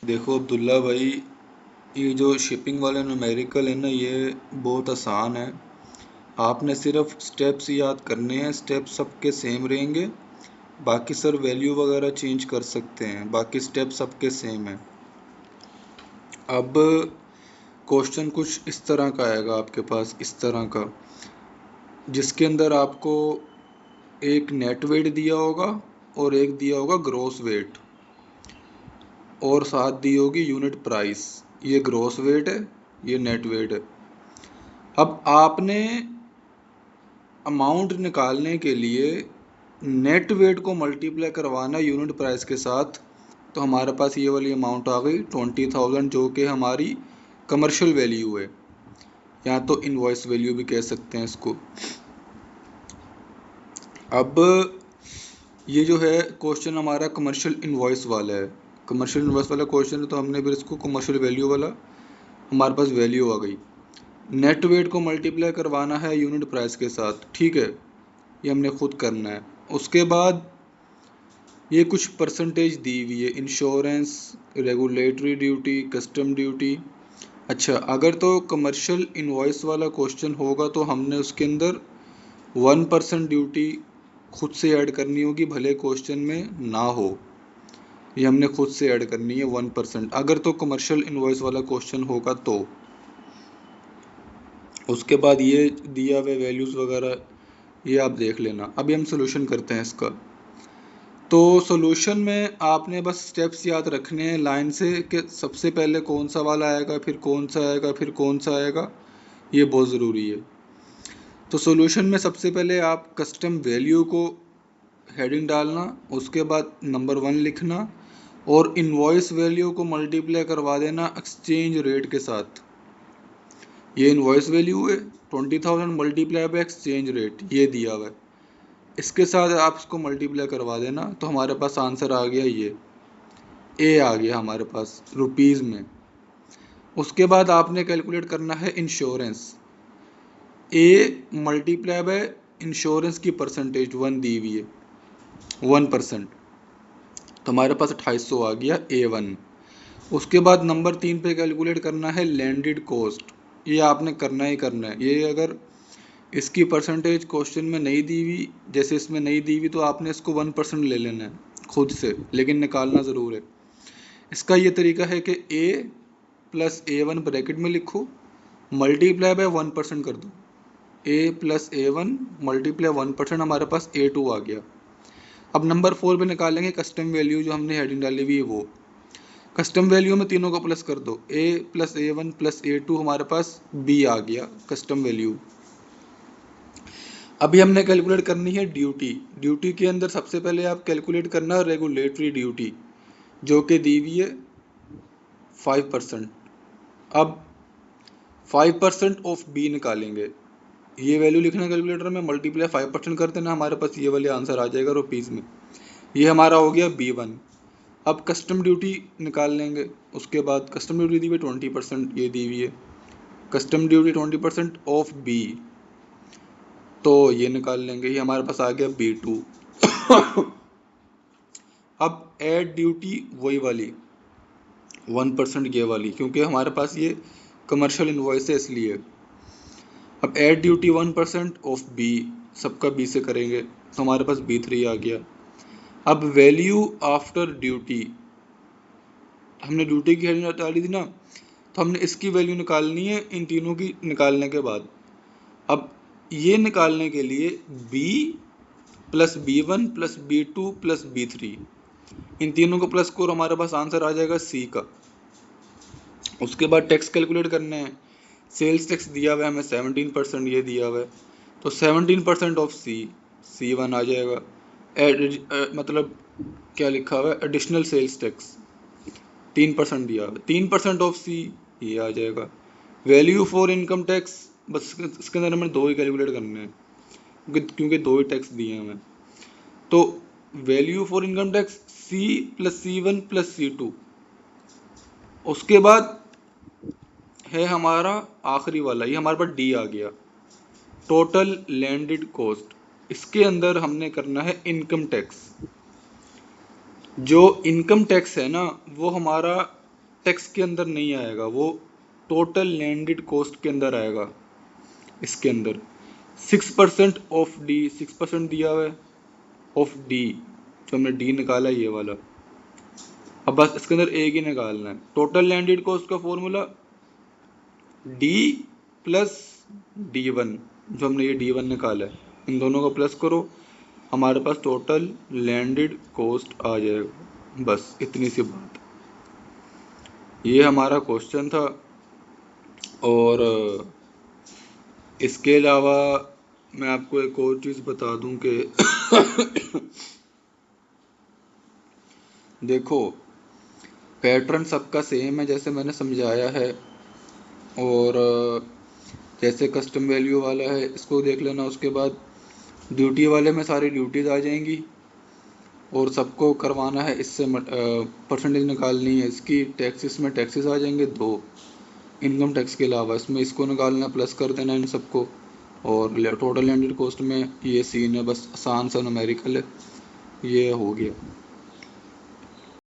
देखो अब्दुल्ला भाई, ये जो शिपिंग वाला न्यूमेरिकल है ना, ये बहुत आसान है। आपने सिर्फ स्टेप्स याद करने हैं, स्टेप्स सबके सेम रहेंगे। बाकी सर वैल्यू वगैरह चेंज कर सकते हैं, बाकी स्टेप सबके सेम है। अब क्वेश्चन कुछ इस तरह का आएगा आपके पास, इस तरह का, जिसके अंदर आपको एक नेट वेट दिया होगा और एक दिया होगा ग्रॉस वेट, और साथ दी होगी यूनिट प्राइस। ये ग्रॉस वेट है, ये नेट वेट है। अब आपने अमाउंट निकालने के लिए नेट वेट को मल्टीप्लाई करवाना यूनिट प्राइस के साथ, तो हमारे पास ये वाली अमाउंट आ गई 20,000, जो कि हमारी कमर्शियल वैल्यू है, या तो इनवॉइस वैल्यू भी कह सकते हैं इसको। अब ये जो है क्वेश्चन हमारा कमर्शियल इनवॉइस वाला है, कमर्शियल इनवॉइस वाला क्वेश्चन है, तो हमने फिर इसको कमर्शियल वैल्यू वाला, हमारे पास वैल्यू आ गई। नेट वेट को मल्टीप्लाई करवाना है यूनिट प्राइस के साथ, ठीक है, ये हमने खुद करना है। उसके बाद ये कुछ परसेंटेज दी हुई है, insurance, regulatory duty, custom duty. अच्छा, अगर तो कमर्शियल इनवॉइस वाला क्वेश्चन होगा तो हमने उसके अंदर 1% ड्यूटी खुद से ऐड करनी होगी, भले क्वेश्चन में ना हो, ये हमने खुद से ऐड करनी है 1%, अगर तो कमर्शियल इनवॉइस वाला क्वेश्चन होगा तो। उसके बाद ये दिया हुए वैल्यूज़ वगैरह ये आप देख लेना। अभी हम सोल्यूशन करते हैं इसका। तो सोल्यूशन में आपने बस स्टेप्स याद रखने हैं लाइन से, कि सबसे पहले कौन सा वाला आएगा, फिर कौन सा आएगा, फिर कौन सा आएगा, ये बहुत ज़रूरी है। तो सोल्यूशन में सबसे पहले आप कस्टम वैल्यू को हेडिंग डालना, उसके बाद नंबर 1 लिखना, और इनवॉइस वैल्यू को मल्टीप्लाई करवा देना एक्सचेंज रेट के साथ। ये इनवॉइस वैल्यू है 20,000 मल्टीप्लाई बाय एक्सचेंज रेट, ये दिया हुआ है, इसके साथ आप इसको मल्टीप्लाई करवा देना, तो हमारे पास आंसर आ गया, ये ए आ गया हमारे पास रुपीज़ में। उसके बाद आपने कैलकुलेट करना है insurance, A multiply by insurance की परसेंटेज 1 दी हुई है, 1%, तो हमारे पास 2800 आ गया A1। उसके बाद नंबर 3 पे कैलकुलेट करना है लैंडेड कॉस्ट, ये आपने करना ही करना है। ये अगर इसकी परसेंटेज क्वेश्चन में नहीं दी हुई, जैसे इसमें नहीं दी हुई, तो आपने इसको 1% ले लेना है खुद से, लेकिन निकालना ज़रूर है। इसका ये तरीका है कि A प्लस A1 ब्रैकेट में लिखो, मल्टीप्लाई बाय 1% कर दो, A प्लस A1 मल्टीप्लाई 1%, हमारे पास A2 आ गया। अब नंबर 4 पे निकालेंगे कस्टम वैल्यू, जो हमने हेडिंग डाली हुई है वो। कस्टम वैल्यू में तीनों को प्लस कर दो, A plus A1 plus A2, हमारे पास B आ गया कस्टम वैल्यू। अभी हमने कैलकुलेट करनी है ड्यूटी। ड्यूटी के अंदर सबसे पहले आप कैलकुलेट करना रेगुलेटरी ड्यूटी, जो कि दी हुई है 5%। अब 5% ऑफ बी निकालेंगे, ये वैल्यू लिखना कैलकुलेटर में, मल्टीप्लाई 5% कर देना, हमारे पास ये वाले आंसर आ जाएगा रुपीज़ में। ये हमारा हो गया B1। अब कस्टम ड्यूटी निकाल लेंगे, उसके बाद कस्टम ड्यूटी दी हुई 20%, ये दी हुई है, कस्टम ड्यूटी 20% ऑफ बी, तो ये निकाल लेंगे, ये हमारे पास आ गया B2। अब ऐड ड्यूटी वही वाली 1% ये वाली, क्योंकि हमारे पास ये कमर्शियल इनवॉइस है इसलिए। अब ऐड ड्यूटी 1% ऑफ बी, सबका बी से करेंगे, तो हमारे पास B3 आ गया। अब वैल्यू आफ्टर ड्यूटी, हमने ड्यूटी की हेडिंग डाली थी ना, तो हमने इसकी वैल्यू निकालनी है इन तीनों की निकालने के बाद। अब ये निकालने के लिए B plus B1 plus B2 plus B3, इन तीनों को प्लस करो, हमारे पास आंसर आ जाएगा C का। उसके बाद टैक्स कैलकुलेट करने हैं, सेल्स टैक्स दिया हुआ है हमें 17%, ये दिया हुआ है, तो 17% ऑफ C1 आ जाएगा। मतलब क्या लिखा हुआ है, एडिशनल सेल्स टैक्स 3% दिया हुआ है, 3% ऑफ C, ये आ जाएगा। वैल्यू फॉर इनकम टैक्स, बस इसके अंदर हमें 2 ही कैलकुलेट करने हैं, क्योंकि 2 ही टैक्स दिए हैं हमें। तो value for income tax C plus C1 plus C2। उसके बाद है हमारा आखिरी वाला, ये हमारे पास D आ गया, टोटल लैंडेड कॉस्ट। इसके अंदर हमने करना है इनकम टैक्स। जो इनकम टैक्स है ना, वो हमारा टैक्स के अंदर नहीं आएगा, वो टोटल लैंडेड कॉस्ट के अंदर आएगा। इसके अंदर 6% ऑफ डी, 6% दिया हुआ है ऑफ डी, जो हमने डी निकाला ये वाला। अब बस इसके अंदर एक ही निकालना है। टोटल लैंडेड कॉस्ट का फॉर्मूला डी प्लस D1, जो हमने ये D1 निकाला है, इन दोनों को प्लस करो, हमारे पास टोटल लैंडेड कॉस्ट आ जाएगा। बस इतनी सी बात, ये हमारा क्वेश्चन था। और इसके अलावा मैं आपको एक और चीज़ बता दूं कि देखो पैटर्न सबका सेम है जैसे मैंने समझाया है, और जैसे कस्टम वैल्यू वाला है इसको देख लेना। उसके बाद ड्यूटी वाले में सारी ड्यूटीज आ जाएंगी, और सबको करवाना है इससे परसेंटेज निकालनी है इसकी। टैक्सेस में टैक्सेस आ जाएंगे 2 इनकम टैक्स के अलावा, इसमें इसको निकालना, प्लस कर देना इन सबको। और टोटल लैंडेड कॉस्ट में ये सीन है, बस आसान सा न्यूमेरिकल है, ये हो गया।